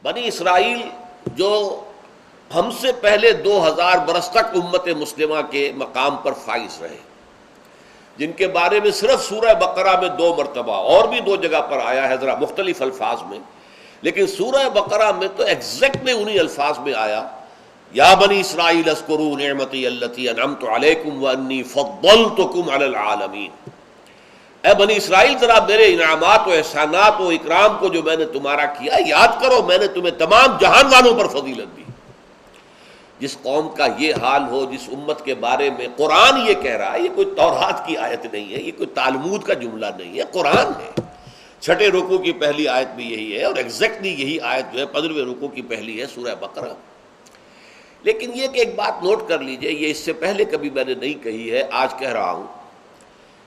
بنی اسرائیل جو ہم سے پہلے 2000 برس تک امت مسلمہ کے مقام پر فائز رہے، جن کے بارے میں صرف سورہ بقرہ میں 2 مرتبہ اور بھی 2 جگہ پر آیا ہے ذرا مختلف الفاظ میں، لیکن سورہ بقرہ میں تو ایگزیکٹلی انہی الفاظ میں آیا، یا بنی اسرائیل اذکروا نعمتی التی انعمت علیکم وانی فضلتکم علی العالمین، اے بنی اسرائیل ذرا میرے انعامات و احسانات و اکرام کو جو میں نے تمہارا کیا یاد کرو، میں نے تمہیں تمام جہان والوں پر فضیلت دی۔ جس قوم کا یہ حال ہو، جس امت کے بارے میں قرآن یہ کہہ رہا ہے، یہ کوئی تورات کی آیت نہیں ہے، یہ کوئی تالمود کا جملہ نہیں ہے، قرآن ہے۔ 6 رکوع کی پہلی آیت بھی یہی ہے، اور ایگزیکٹلی یہی آیت جو ہے 15ویں رکوع کی پہلی ہے سورہ بقرہ۔ لیکن یہ کہ ایک بات نوٹ کر لیجئے، یہ اس سے پہلے کبھی میں نے نہیں کہی ہے، آج کہہ رہا ہوں۔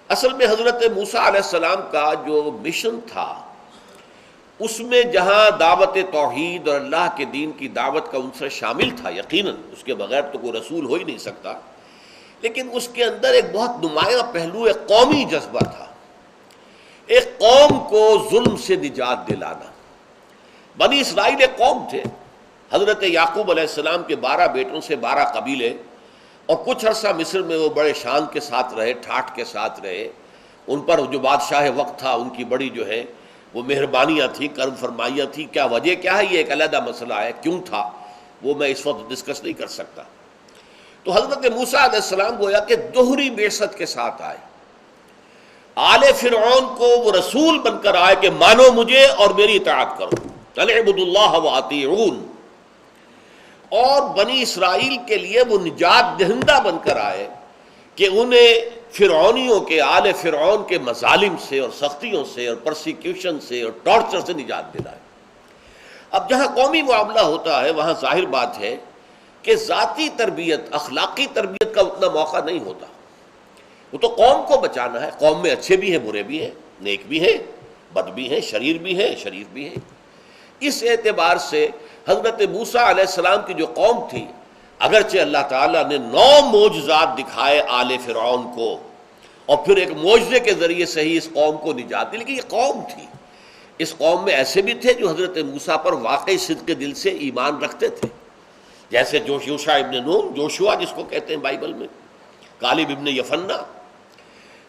اصل میں حضرت موسیٰ علیہ السلام کا جو مشن تھا، اس میں جہاں دعوت توحید اور اللہ کے دین کی دعوت کا عنصر شامل تھا، یقیناً اس کے بغیر تو کوئی رسول ہو ہی نہیں سکتا، لیکن اس کے اندر ایک بہت نمایاں پہلو ایک قومی جذبہ تھا، ایک قوم کو ظلم سے نجات دلانا۔ بنی اسرائیل ایک قوم تھے، حضرت یعقوب علیہ السلام کے 12 بیٹوں سے 12 قبیلے، اور کچھ عرصہ مصر میں وہ بڑے شان کے ساتھ رہے، ٹھاٹھ کے ساتھ رہے، ان پر جو بادشاہ وقت تھا ان کی بڑی جو ہے وہ مہربانیاں تھیں، کرم فرمائیاں تھیں۔ کیا وجہ کیا ہے یہ ایک علیحدہ مسئلہ ہے، کیوں تھا وہ میں اس وقت ڈسکس نہیں کر سکتا۔ تو حضرت موسیٰ علیہ السلام گویا کہ دوہری بعثت کے ساتھ آئے، آل فرعون کو وہ رسول بن کر آئے کہ مانو مجھے اور میری اطاعت کرو، اعبدوا اللہ واطیعون، اور بنی اسرائیل کے لیے وہ نجات دہندہ بن کر آئے کہ انہیں فرعونیوں کے، آل فرعون کے مظالم سے اور سختیوں سے اور پرسیکیوشن سے اور ٹارچر سے نجات دلائے۔ اب جہاں قومی معاملہ ہوتا ہے وہاں ظاہر بات ہے کہ ذاتی تربیت، اخلاقی تربیت کا اتنا موقع نہیں ہوتا، وہ تو قوم کو بچانا ہے۔ قوم میں اچھے بھی ہیں، برے بھی ہیں، نیک بھی ہیں، بد بھی ہیں، شریر بھی ہیں، شریف بھی ہیں۔ اس اعتبار سے حضرت موسیٰ علیہ السلام کی جو قوم تھی، اگرچہ اللہ تعالیٰ نے 9 معجزات دکھائے آل فرعون کو، اور پھر ایک معجزے کے ذریعے سے ہی اس قوم کو نجات دی، لیکن یہ قوم تھی۔ اس قوم میں ایسے بھی تھے جو حضرت موسیٰ پر واقعی صدق دل سے ایمان رکھتے تھے، جیسے یوشع ابن نون، جوشوا جس کو کہتے ہیں بائبل میں، کالب ابن یفنہ۔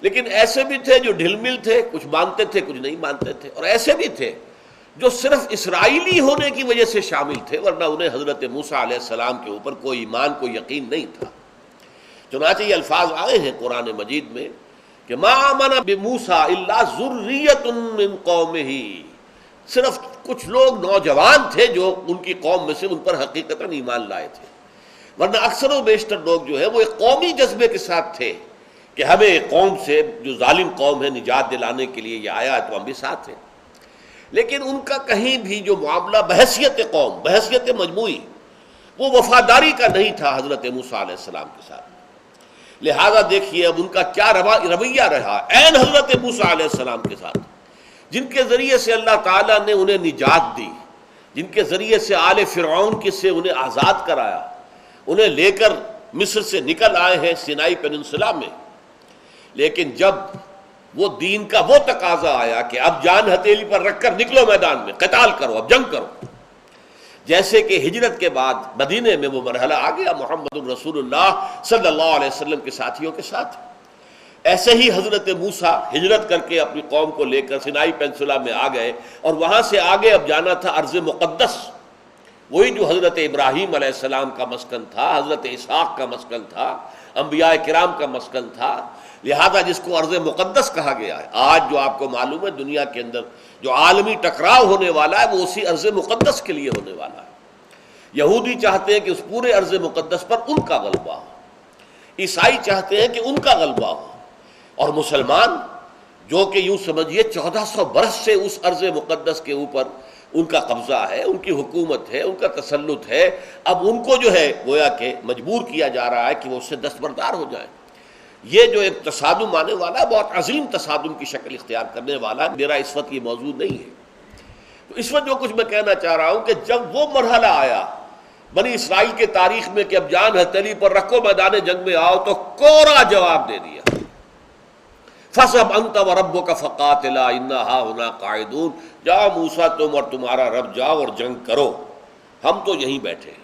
لیکن ایسے بھی تھے جو ڈھل مل تھے، کچھ مانتے تھے کچھ نہیں مانتے تھے، اور ایسے بھی تھے جو صرف اسرائیلی ہونے کی وجہ سے شامل تھے، ورنہ انہیں حضرت موسیٰ علیہ السلام کے اوپر کوئی ایمان، کوئی یقین نہیں تھا۔ چنانچہ یہ الفاظ آئے ہیں قرآن مجید میں کہ ما آمن بموسیٰ الا ذریۃ من قومہ، صرف کچھ لوگ نوجوان تھے جو ان کی قوم میں سے ان پر حقیقتاً ایمان لائے تھے، ورنہ اکثر و بیشتر لوگ جو ہے وہ ایک قومی جذبے کے ساتھ تھے کہ ہمیں ایک قوم سے جو ظالم قوم ہے نجات دلانے کے لیے یہ آیا تو ہم بھی ساتھ ہیں۔ لیکن ان کا کہیں بھی جو معاملہ بحیثیت قوم، بحیثیت مجموعی، وہ وفاداری کا نہیں تھا حضرت موسیٰ علیہ السلام کے ساتھ۔ لہذا دیکھیے اب ان کا کیا رویہ رہا عین حضرت موسیٰ علیہ السلام کے ساتھ، جن کے ذریعے سے اللہ تعالیٰ نے انہیں نجات دی، جن کے ذریعے سے آل فرعون کی سے انہیں آزاد کرایا، انہیں لے کر مصر سے نکل آئے ہیں سینائی پیننسلا میں۔ لیکن جب وہ دین کا وہ تقاضا آیا کہ اب جان ہتھیلی پر رکھ کر نکلو میدان میں، قتال کرو، اب جنگ کرو، جیسے کہ ہجرت کے بعد مدینے میں وہ مرحلہ آ گیا محمد رسول اللہ صلی اللہ علیہ وسلم کے ساتھیوں کے ساتھ، ایسے ہی حضرت موسیٰ ہجرت کر کے اپنی قوم کو لے کر سینائی پینسولا میں آ گئے، اور وہاں سے آگے اب جانا تھا ارض مقدس، وہی جو حضرت ابراہیم علیہ السلام کا مسکن تھا، حضرت اسحاق کا مسکن تھا، انبیاء کرام کا مسکن تھا، لہذا جس کو ارض مقدس کہا گیا ہے۔ آج جو آپ کو معلوم ہے دنیا کے اندر جو عالمی ٹکراؤ ہونے والا ہے وہ اسی ارض مقدس کے لیے ہونے والا ہے۔ یہودی چاہتے ہیں کہ اس پورے ارض مقدس پر ان کا غلبہ ہو، عیسائی چاہتے ہیں کہ ان کا غلبہ ہو، اور مسلمان جو کہ یوں سمجھیے 1400 برس سے اس ارض مقدس کے اوپر ان کا قبضہ ہے، ان کی حکومت ہے، ان کا تسلط ہے، اب ان کو جو ہے گویا کہ مجبور کیا جا رہا ہے کہ وہ اس سے دستبردار ہو جائیں۔ یہ جو ایک تصادم آنے والا ہے بہت عظیم تصادم کی شکل اختیار کرنے والا ہے، میرا اس وقت یہ موضوع نہیں ہے۔ تو اس وقت جو کچھ میں کہنا چاہ رہا ہوں کہ جب وہ مرحلہ آیا بنی اسرائیل کے تاریخ میں کہ اب جان ہتھیلی پر رکھو، میدان جنگ میں آؤ، تو کوڑا جواب دے دیا، فَاذْهَبْ أَنْتَ وَرَبُّكَ فَقَاتِلَا إِنَّا هَاهُنَا قَاعِدُونَ، جاؤ موسیٰ تم اور تمہارا رب جاؤ اور جنگ کرو، ہم تو یہیں بیٹھے ہیں۔